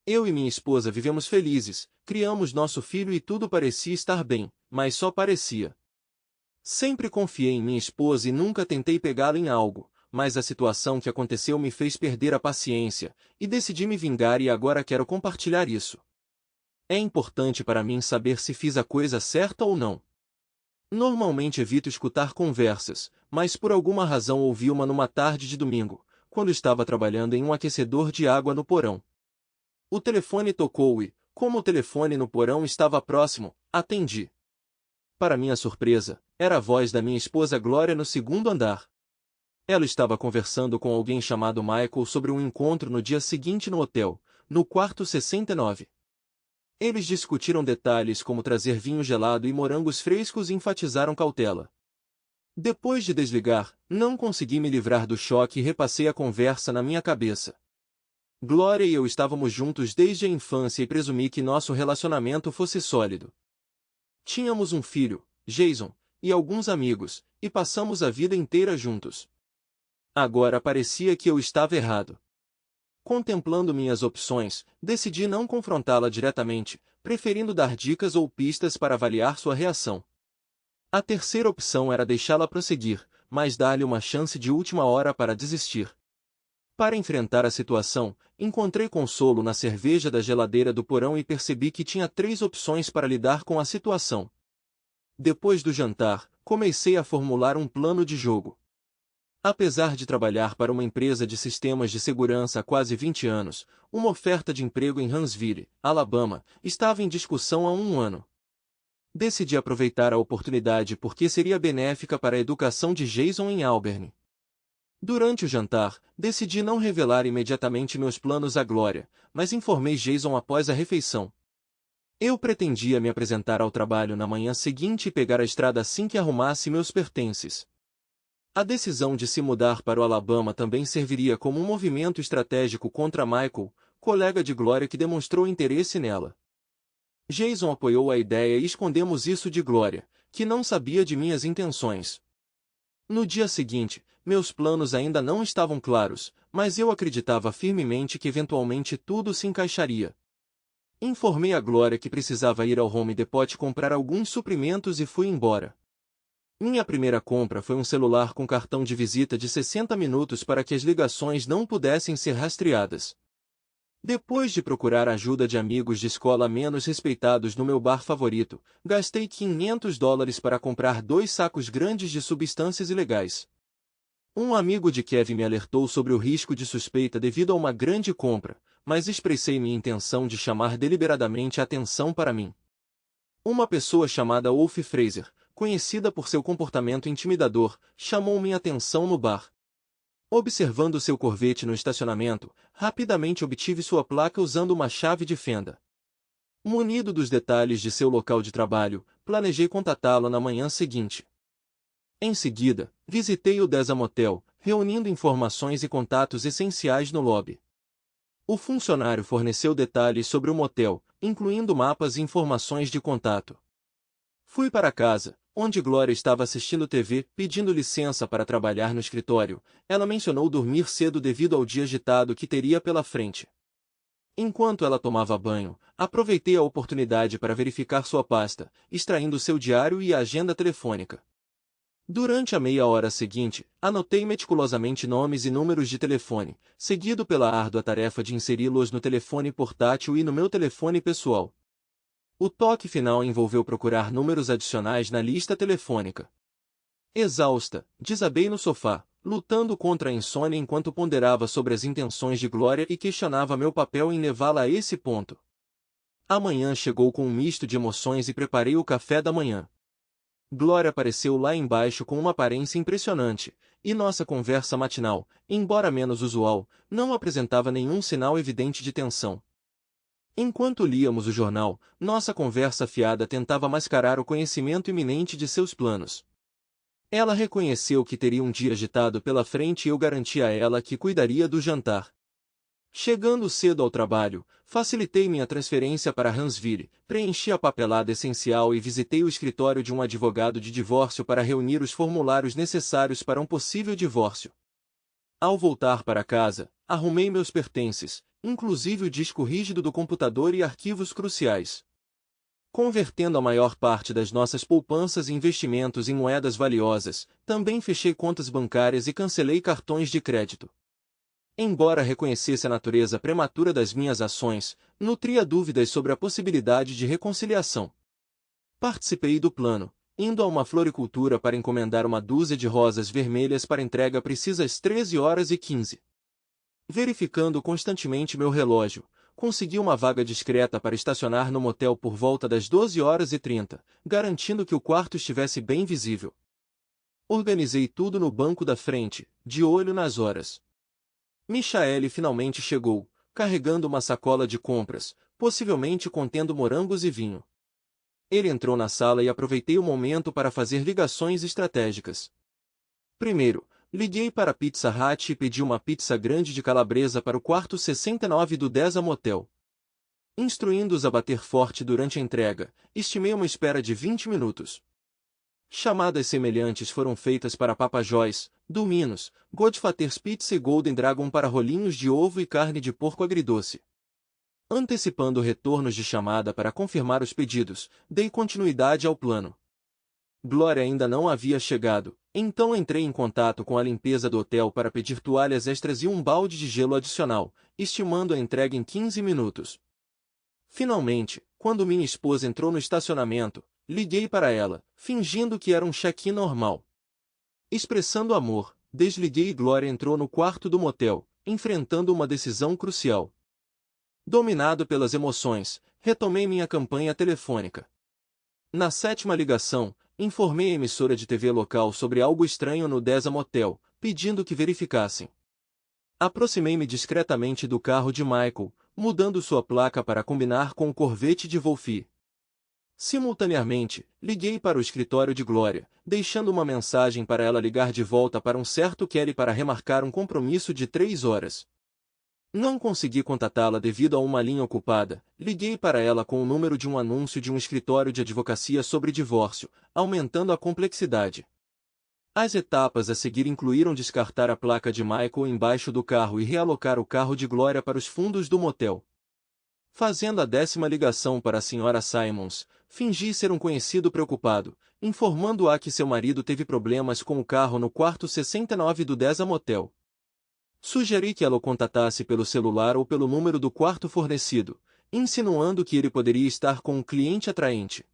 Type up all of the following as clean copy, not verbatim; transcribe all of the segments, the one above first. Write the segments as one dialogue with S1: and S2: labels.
S1: Eu e minha esposa vivemos felizes, criamos nosso filho e tudo parecia estar bem, mas só parecia. Sempre confiei em minha esposa e nunca tentei pegá-la em algo, mas a situação que aconteceu me fez perder a paciência, e decidi me vingar e agora quero compartilhar isso. É importante para mim saber se fiz a coisa certa ou não. Normalmente evito escutar conversas, mas por alguma razão ouvi uma numa tarde de domingo, quando estava trabalhando em um aquecedor de água no porão. O telefone tocou e, como o telefone no porão estava próximo, atendi. Para minha surpresa, era a voz da minha esposa Glória no segundo andar. Ela estava conversando com alguém chamado Michael sobre um encontro no dia seguinte no hotel, no quarto 69. Eles discutiram detalhes como trazer vinho gelado e morangos frescos e enfatizaram cautela. Depois de desligar, não consegui me livrar do choque e repassei a conversa na minha cabeça. Glória e eu estávamos juntos desde a infância e presumi que nosso relacionamento fosse sólido. Tínhamos um filho, Jason, e alguns amigos, e passamos a vida inteira juntos. Agora parecia que eu estava errado. Contemplando minhas opções, decidi não confrontá-la diretamente, preferindo dar dicas ou pistas para avaliar sua reação. A terceira opção era deixá-la prosseguir, mas dar-lhe uma chance de última hora para desistir. Para enfrentar a situação, encontrei consolo na cerveja da geladeira do porão e percebi que tinha 3 opções para lidar com a situação. Depois do jantar, comecei a formular um plano de jogo. Apesar de trabalhar para uma empresa de sistemas de segurança há quase 20 anos, uma oferta de emprego em Huntsville, Alabama, estava em discussão há um ano. Decidi aproveitar a oportunidade porque seria benéfica para a educação de Jason em Auburn. Durante o jantar, decidi não revelar imediatamente meus planos à Glória, mas informei Jason após a refeição. Eu pretendia me apresentar ao trabalho na manhã seguinte e pegar a estrada assim que arrumasse meus pertences. A decisão de se mudar para o Alabama também serviria como um movimento estratégico contra Michael, colega de Glória que demonstrou interesse nela. Jason apoiou a ideia e escondemos isso de Glória, que não sabia de minhas intenções. No dia seguinte, meus planos ainda não estavam claros, mas eu acreditava firmemente que eventualmente tudo se encaixaria. Informei a Glória que precisava ir ao Home Depot comprar alguns suprimentos e fui embora. Minha primeira compra foi um celular com cartão de visita de 60 minutos para que as ligações não pudessem ser rastreadas. Depois de procurar a ajuda de amigos de escola menos respeitados no meu bar favorito, gastei $500 para comprar 2 sacos grandes de substâncias ilegais. Um amigo de Kevin me alertou sobre o risco de suspeita devido a uma grande compra, mas expressei minha intenção de chamar deliberadamente a atenção para mim. Uma pessoa chamada Wolf Fraser, conhecida por seu comportamento intimidador, chamou minha atenção no bar. Observando seu Corvette no estacionamento, rapidamente obtive sua placa usando uma chave de fenda. Munido dos detalhes de seu local de trabalho, planejei contatá-lo na manhã seguinte. Em seguida, visitei o Deza Motel, reunindo informações e contatos essenciais no lobby. O funcionário forneceu detalhes sobre o motel, incluindo mapas e informações de contato. Fui para casa, onde Glória estava assistindo TV, pedindo licença para trabalhar no escritório. Ela mencionou dormir cedo devido ao dia agitado que teria pela frente. Enquanto ela tomava banho, aproveitei a oportunidade para verificar sua pasta, extraindo seu diário e a agenda telefônica. Durante a meia hora seguinte, anotei meticulosamente nomes e números de telefone, seguido pela árdua tarefa de inseri-los no telefone portátil e no meu telefone pessoal. O toque final envolveu procurar números adicionais na lista telefônica. Exausta, desabei no sofá, lutando contra a insônia enquanto ponderava sobre as intenções de Glória e questionava meu papel em levá-la a esse ponto. A manhã chegou com um misto de emoções e preparei o café da manhã. Glória apareceu lá embaixo com uma aparência impressionante, e nossa conversa matinal, embora menos usual, não apresentava nenhum sinal evidente de tensão. Enquanto líamos o jornal, nossa conversa fiada tentava mascarar o conhecimento iminente de seus planos. Ela reconheceu que teria um dia agitado pela frente e eu garanti a ela que cuidaria do jantar. Chegando cedo ao trabalho, facilitei minha transferência para Huntsville, preenchi a papelada essencial e visitei o escritório de um advogado de divórcio para reunir os formulários necessários para um possível divórcio. Ao voltar para casa, arrumei meus pertences, inclusive o disco rígido do computador e arquivos cruciais. Convertendo a maior parte das nossas poupanças e investimentos em moedas valiosas, também fechei contas bancárias e cancelei cartões de crédito. Embora reconhecesse a natureza prematura das minhas ações, nutria dúvidas sobre a possibilidade de reconciliação. Participei do plano, indo a uma floricultura para encomendar uma dúzia de rosas vermelhas para entrega precisas 13h15. Verificando constantemente meu relógio, consegui uma vaga discreta para estacionar no motel por volta das 12h30, garantindo que o quarto estivesse bem visível. Organizei tudo no banco da frente, de olho nas horas. Michaele finalmente chegou, carregando uma sacola de compras, possivelmente contendo morangos e vinho. Ele entrou na sala e aproveitei o momento para fazer ligações estratégicas. Primeiro, liguei para a Pizza Hut e pedi uma pizza grande de calabresa para o quarto 69 do Deza Motel. Instruindo-os a bater forte durante a entrega, estimei uma espera de 20 minutos. Chamadas semelhantes foram feitas para Papa Joyce, Domino's, Godfather's Pizza e Golden Dragon para rolinhos de ovo e carne de porco agridoce. Antecipando retornos de chamada para confirmar os pedidos, dei continuidade ao plano. Glória ainda não havia chegado, então entrei em contato com a limpeza do hotel para pedir toalhas extras e um balde de gelo adicional, estimando a entrega em 15 minutos. Finalmente, quando minha esposa entrou no estacionamento, liguei para ela, fingindo que era um check-in normal. Expressando amor, desliguei e Glória entrou no quarto do motel, enfrentando uma decisão crucial. Dominado pelas emoções, retomei minha campanha telefônica. Na 7ª ligação, informei a emissora de TV local sobre algo estranho no Deza Motel, pedindo que verificassem. Aproximei-me discretamente do carro de Michael, mudando sua placa para combinar com o Corvette de Wolfie. Simultaneamente, liguei para o escritório de Glória, deixando uma mensagem para ela ligar de volta para um certo Kelly para remarcar um compromisso de 3 horas. Não consegui contatá-la devido a uma linha ocupada. Liguei para ela com o número de um anúncio de um escritório de advocacia sobre divórcio, aumentando a complexidade. As etapas a seguir incluíram descartar a placa de Michael embaixo do carro e realocar o carro de Glória para os fundos do motel. Fazendo a 10ª ligação para a Sra. Simons, fingi ser um conhecido preocupado, informando-a que seu marido teve problemas com o carro no quarto 69 do Deza Motel. Sugeri que ela o contatasse pelo celular ou pelo número do quarto fornecido, insinuando que ele poderia estar com um cliente atraente.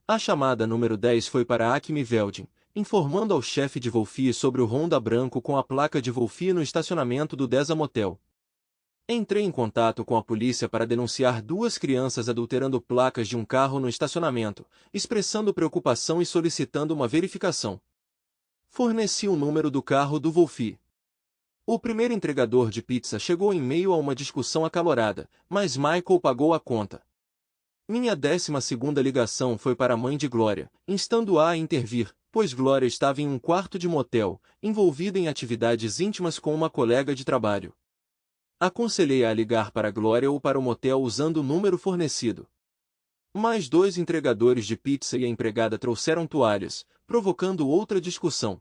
S1: A chamada número 10 foi para Acme Welding, informando ao chefe de Wolfie sobre o Honda branco com a placa de Wolfie no estacionamento do Deza Motel. Entrei em contato com a polícia para denunciar 2 crianças adulterando placas de um carro no estacionamento, expressando preocupação e solicitando uma verificação. Forneci o número do carro do Wolfie. O primeiro entregador de pizza chegou em meio a uma discussão acalorada, mas Michael pagou a conta. Minha 12ª ligação foi para a mãe de Glória, instando-a a intervir, pois Glória estava em um quarto de motel, envolvida em atividades íntimas com uma colega de trabalho. Aconselhei-a a ligar para Glória ou para o motel usando o número fornecido. Mais 2 entregadores de pizza e a empregada trouxeram toalhas, provocando outra discussão.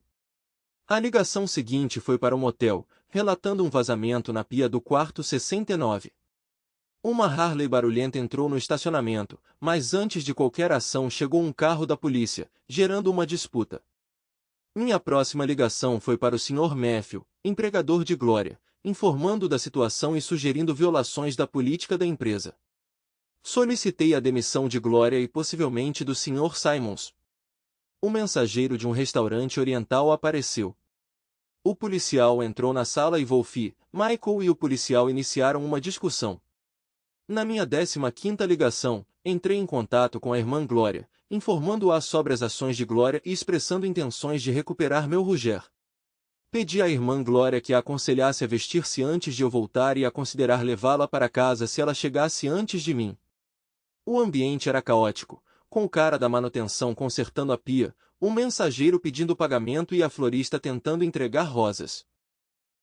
S1: A ligação seguinte foi para o motel, relatando um vazamento na pia do quarto 69. Uma Harley barulhenta entrou no estacionamento, mas antes de qualquer ação chegou um carro da polícia, gerando uma disputa. Minha próxima ligação foi para o Sr. Matthew, empregador de Glória, informando da situação e sugerindo violações da política da empresa. Solicitei a demissão de Glória e possivelmente do Sr. Simons. O mensageiro de um restaurante oriental apareceu. O policial entrou na sala e Wolfie, Michael e o policial iniciaram uma discussão. Na minha 15ª ligação, entrei em contato com a irmã Glória, informando-a sobre as ações de Glória e expressando intenções de recuperar meu Roger. Pedi à irmã Glória que a aconselhasse a vestir-se antes de eu voltar e a considerar levá-la para casa se ela chegasse antes de mim. O ambiente era caótico, com o cara da manutenção consertando a pia, o mensageiro pedindo pagamento e a florista tentando entregar rosas.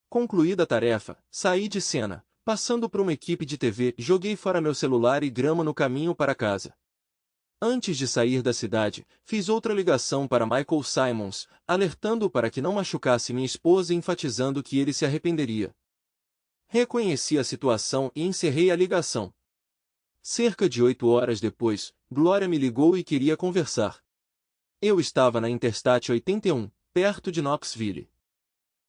S1: Concluída a tarefa, saí de cena, passando por uma equipe de TV, joguei fora meu celular e grama no caminho para casa. Antes de sair da cidade, fiz outra ligação para Michael Simons, alertando-o para que não machucasse minha esposa e enfatizando que ele se arrependeria. Reconheci a situação e encerrei a ligação. Cerca de 8 horas depois, Glória me ligou e queria conversar. Eu estava na Interstate 81, perto de Knoxville.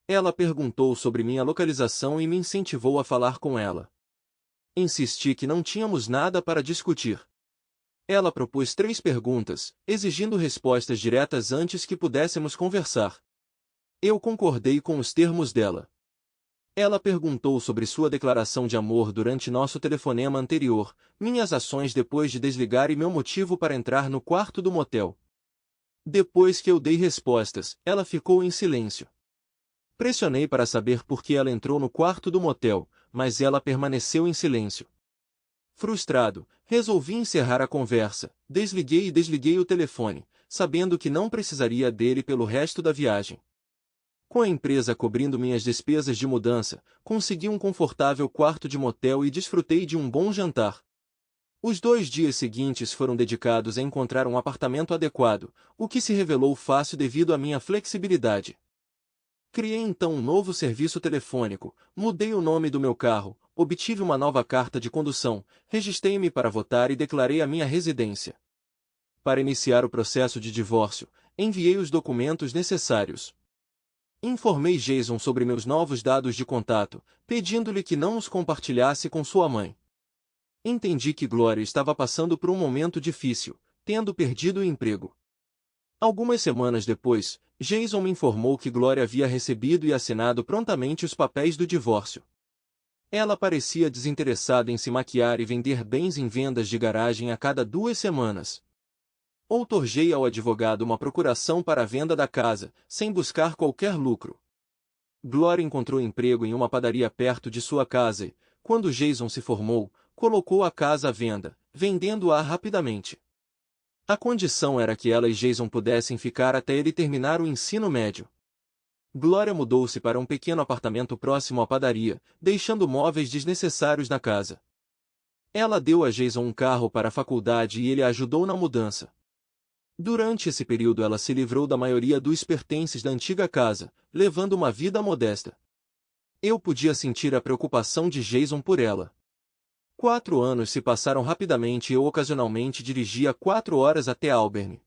S1: Ela perguntou sobre minha localização e me incentivou a falar com ela. Insisti que não tínhamos nada para discutir. Ela propôs 3 perguntas, exigindo respostas diretas antes que pudéssemos conversar. Eu concordei com os termos dela. Ela perguntou sobre sua declaração de amor durante nosso telefonema anterior, minhas ações depois de desligar e meu motivo para entrar no quarto do motel. Depois que eu dei respostas, ela ficou em silêncio. Pressionei para saber por que ela entrou no quarto do motel, mas ela permaneceu em silêncio. Frustrado, resolvi encerrar a conversa, desliguei o telefone, sabendo que não precisaria dele pelo resto da viagem. Com a empresa cobrindo minhas despesas de mudança, consegui um confortável quarto de motel e desfrutei de um bom jantar. Os 2 dias seguintes foram dedicados a encontrar um apartamento adequado, o que se revelou fácil devido à minha flexibilidade. Criei então um novo serviço telefônico, mudei o nome do meu carro, obtive uma nova carta de condução, registrei-me para votar e declarei a minha residência. Para iniciar o processo de divórcio, enviei os documentos necessários. Informei Jason sobre meus novos dados de contato, pedindo-lhe que não os compartilhasse com sua mãe. Entendi que Glória estava passando por um momento difícil, tendo perdido o emprego. Algumas semanas depois, Jason me informou que Glória havia recebido e assinado prontamente os papéis do divórcio. Ela parecia desinteressada em se maquiar e vender bens em vendas de garagem a cada 2 semanas. Outorguei ao advogado uma procuração para a venda da casa, sem buscar qualquer lucro. Glória encontrou emprego em uma padaria perto de sua casa e, quando Jason se formou, colocou a casa à venda, vendendo-a rapidamente. A condição era que ela e Jason pudessem ficar até ele terminar o ensino médio. Glória mudou-se para um pequeno apartamento próximo à padaria, deixando móveis desnecessários na casa. Ela deu a Jason um carro para a faculdade e ele a ajudou na mudança. Durante esse período ela se livrou da maioria dos pertences da antiga casa, levando uma vida modesta. Eu podia sentir a preocupação de Jason por ela. 4 anos se passaram rapidamente e eu ocasionalmente dirigia 4 horas até Auburn.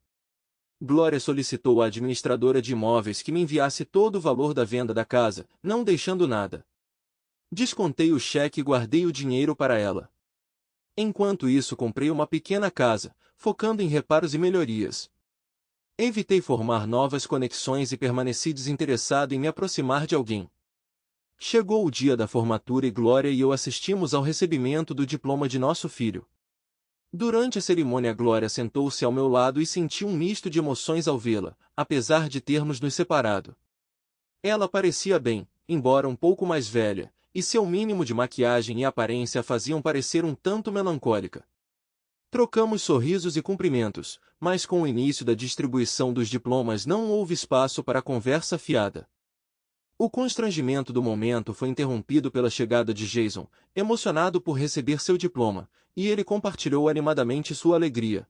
S1: Glória solicitou à administradora de imóveis que me enviasse todo o valor da venda da casa, não deixando nada. Descontei o cheque e guardei o dinheiro para ela. Enquanto isso comprei uma pequena casa, focando em reparos e melhorias. Evitei formar novas conexões e permaneci desinteressado em me aproximar de alguém. Chegou o dia da formatura e Glória e eu assistimos ao recebimento do diploma de nosso filho. Durante a cerimônia Glória sentou-se ao meu lado e senti um misto de emoções ao vê-la, apesar de termos nos separado. Ela parecia bem, embora um pouco mais velha, e seu mínimo de maquiagem e aparência a faziam parecer um tanto melancólica. Trocamos sorrisos e cumprimentos, mas com o início da distribuição dos diplomas não houve espaço para conversa fiada. O constrangimento do momento foi interrompido pela chegada de Jason, emocionado por receber seu diploma, e ele compartilhou animadamente sua alegria.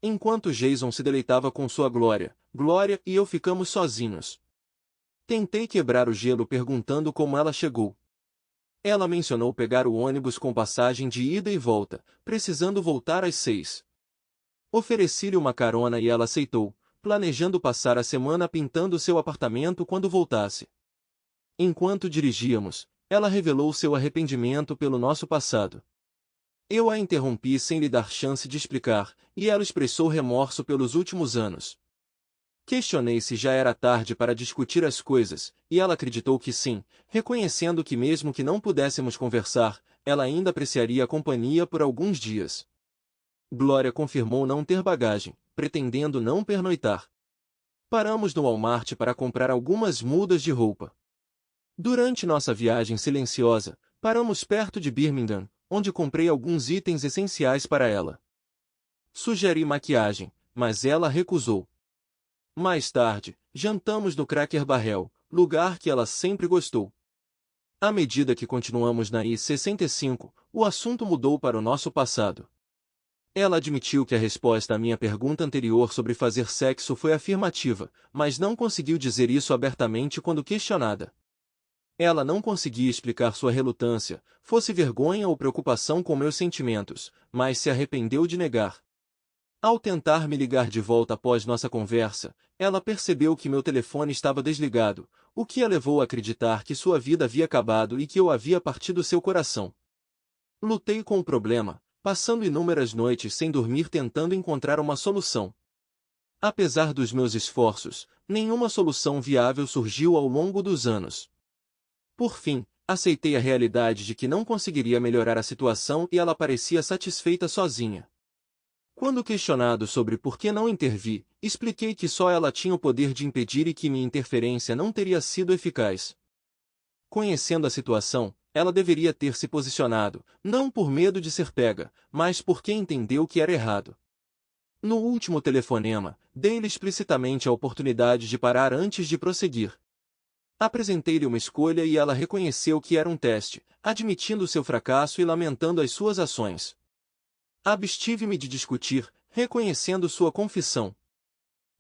S1: Enquanto Jason se deleitava com sua Glória e eu ficamos sozinhos. Tentei quebrar o gelo perguntando como ela chegou. Ela mencionou pegar o ônibus com passagem de ida e volta, precisando voltar às 6. Ofereci-lhe uma carona e ela aceitou, planejando passar a semana pintando seu apartamento quando voltasse. Enquanto dirigíamos, ela revelou seu arrependimento pelo nosso passado. Eu a interrompi sem lhe dar chance de explicar, e ela expressou remorso pelos últimos anos. Questionei se já era tarde para discutir as coisas, e ela acreditou que sim, reconhecendo que mesmo que não pudéssemos conversar, ela ainda apreciaria a companhia por alguns dias. Glória confirmou não ter bagagem, pretendendo não pernoitar. Paramos no Walmart para comprar algumas mudas de roupa. Durante nossa viagem silenciosa, paramos perto de Birmingham, onde comprei alguns itens essenciais para ela. Sugeri maquiagem, mas ela recusou. Mais tarde, jantamos no Cracker Barrel, lugar que ela sempre gostou. À medida que continuamos na I-65, o assunto mudou para o nosso passado. Ela admitiu que a resposta à minha pergunta anterior sobre fazer sexo foi afirmativa, mas não conseguiu dizer isso abertamente quando questionada. Ela não conseguia explicar sua relutância, fosse vergonha ou preocupação com meus sentimentos, mas se arrependeu de negar. Ao tentar me ligar de volta após nossa conversa, ela percebeu que meu telefone estava desligado, o que a levou a acreditar que sua vida havia acabado e que eu havia partido seu coração. Lutei com o problema, passando inúmeras noites sem dormir tentando encontrar uma solução. Apesar dos meus esforços, nenhuma solução viável surgiu ao longo dos anos. Por fim, aceitei a realidade de que não conseguiria melhorar a situação e ela parecia satisfeita sozinha. Quando questionado sobre por que não intervi, expliquei que só ela tinha o poder de impedir e que minha interferência não teria sido eficaz. Conhecendo a situação, ela deveria ter se posicionado, não por medo de ser pega, mas porque entendeu que era errado. No último telefonema, dei-lhe explicitamente a oportunidade de parar antes de prosseguir. Apresentei-lhe uma escolha e ela reconheceu que era um teste, admitindo seu fracasso e lamentando as suas ações. Abstive-me de discutir, reconhecendo sua confissão.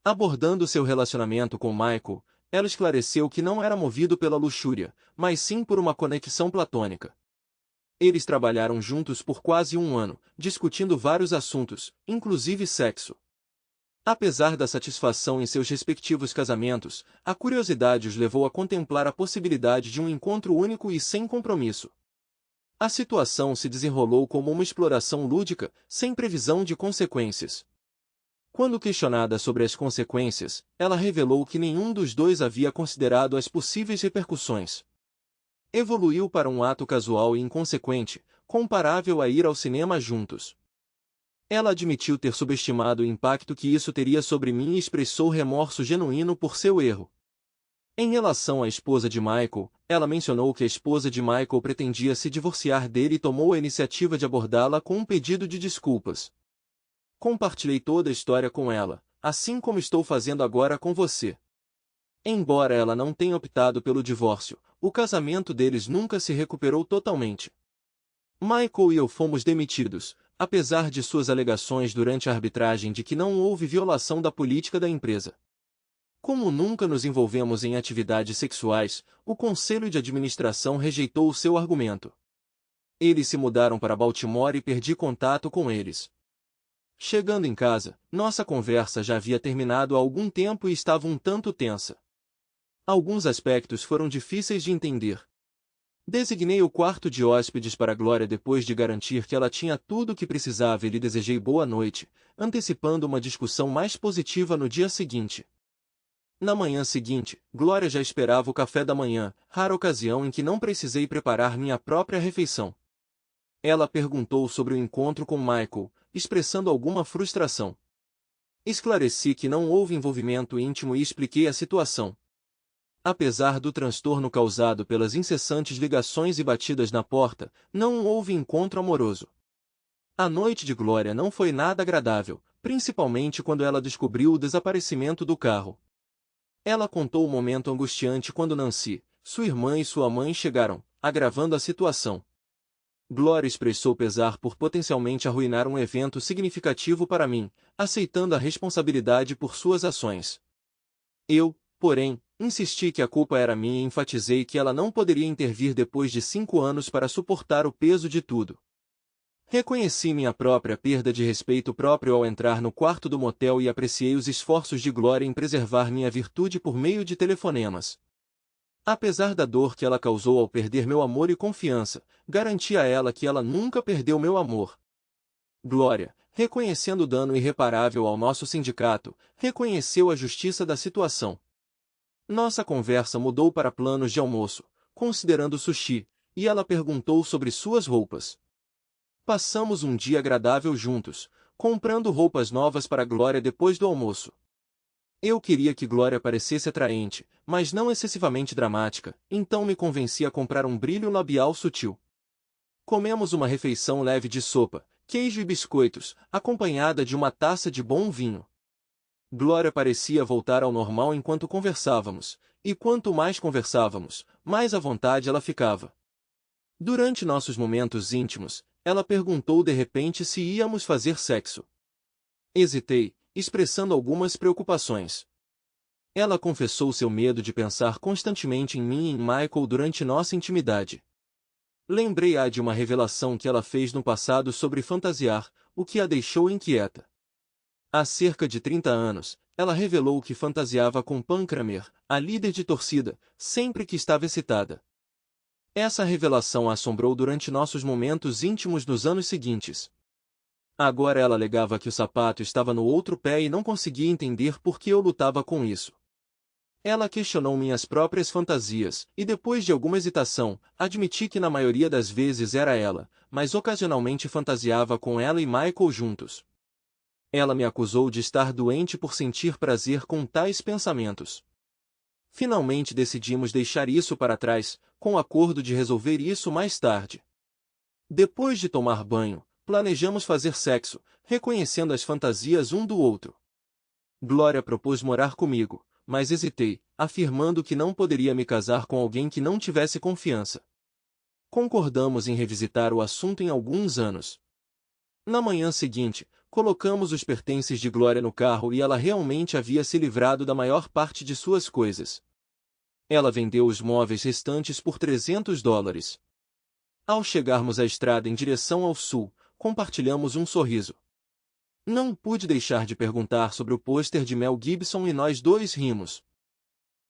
S1: Abordando seu relacionamento com Michael, ela esclareceu que não era movido pela luxúria, mas sim por uma conexão platônica. Eles trabalharam juntos por quase um ano, discutindo vários assuntos, inclusive sexo. Apesar da satisfação em seus respectivos casamentos, a curiosidade os levou a contemplar a possibilidade de um encontro único e sem compromisso. A situação se desenrolou como uma exploração lúdica, sem previsão de consequências. Quando questionada sobre as consequências, ela revelou que nenhum dos dois havia considerado as possíveis repercussões. Evoluiu para um ato casual e inconsequente, comparável a ir ao cinema juntos. Ela admitiu ter subestimado o impacto que isso teria sobre mim e expressou remorso genuíno por seu erro. Em relação à esposa de Michael, ela mencionou que a esposa de Michael pretendia se divorciar dele e tomou a iniciativa de abordá-la com um pedido de desculpas. Compartilhei toda a história com ela, assim como estou fazendo agora com você. Embora ela não tenha optado pelo divórcio, o casamento deles nunca se recuperou totalmente. Michael e eu fomos demitidos, apesar de suas alegações durante a arbitragem de que não houve violação da política da empresa. Como nunca nos envolvemos em atividades sexuais, o conselho de administração rejeitou o seu argumento. Eles se mudaram para Baltimore e perdi contato com eles. Chegando em casa, nossa conversa já havia terminado há algum tempo e estava um tanto tensa. Alguns aspectos foram difíceis de entender. Designei o quarto de hóspedes para Glória depois de garantir que ela tinha tudo o que precisava e lhe desejei boa noite, antecipando uma discussão mais positiva no dia seguinte. Na manhã seguinte, Glória já esperava o café da manhã, rara ocasião em que não precisei preparar minha própria refeição. Ela perguntou sobre o encontro com Michael, expressando alguma frustração. Esclareci que não houve envolvimento íntimo e expliquei a situação. Apesar do transtorno causado pelas incessantes ligações e batidas na porta, não houve encontro amoroso. A noite de Glória não foi nada agradável, principalmente quando ela descobriu o desaparecimento do carro. Ela contou o momento angustiante quando Nancy, sua irmã e sua mãe chegaram, agravando a situação. Glória expressou pesar por potencialmente arruinar um evento significativo para mim, aceitando a responsabilidade por suas ações. Eu, porém, insisti que a culpa era minha e enfatizei que ela não poderia intervir depois de 5 anos para suportar o peso de tudo. Reconheci minha própria perda de respeito próprio ao entrar no quarto do motel e apreciei os esforços de Glória em preservar minha virtude por meio de telefonemas. Apesar da dor que ela causou ao perder meu amor e confiança, garanti a ela que ela nunca perdeu meu amor. Glória, reconhecendo o dano irreparável ao nosso sindicato, reconheceu a justiça da situação. Nossa conversa mudou para planos de almoço, considerando sushi, e ela perguntou sobre suas roupas. Passamos um dia agradável juntos, comprando roupas novas para Glória depois do almoço. Eu queria que Glória parecesse atraente, mas não excessivamente dramática, então me convenci a comprar um brilho labial sutil. Comemos uma refeição leve de sopa, queijo e biscoitos, acompanhada de uma taça de bom vinho. Glória parecia voltar ao normal enquanto conversávamos, e quanto mais conversávamos, mais à vontade ela ficava. Durante nossos momentos íntimos, ela perguntou de repente se íamos fazer sexo. Hesitei, expressando algumas preocupações. Ela confessou seu medo de pensar constantemente em mim e em Michael durante nossa intimidade. Lembrei-a de uma revelação que ela fez no passado sobre fantasiar, o que a deixou inquieta. Há cerca de 30 anos, ela revelou que fantasiava com Pam Kramer, a líder de torcida, sempre que estava excitada. Essa revelação a assombrou durante nossos momentos íntimos nos anos seguintes. Agora ela alegava que o sapato estava no outro pé e não conseguia entender por que eu lutava com isso. Ela questionou minhas próprias fantasias, e depois de alguma hesitação, admiti que na maioria das vezes era ela, mas ocasionalmente fantasiava com ela e Michael juntos. Ela me acusou de estar doente por sentir prazer com tais pensamentos. Finalmente decidimos deixar isso para trás, com o acordo de resolver isso mais tarde. Depois de tomar banho, planejamos fazer sexo, reconhecendo as fantasias um do outro. Glória propôs morar comigo, mas hesitei, afirmando que não poderia me casar com alguém que não tivesse confiança. Concordamos em revisitar o assunto em alguns anos. Na manhã seguinte, colocamos os pertences de Glória no carro e ela realmente havia se livrado da maior parte de suas coisas. Ela vendeu os móveis restantes por $300. Ao chegarmos à estrada em direção ao sul, compartilhamos um sorriso. Não pude deixar de perguntar sobre o pôster de Mel Gibson e nós dois rimos.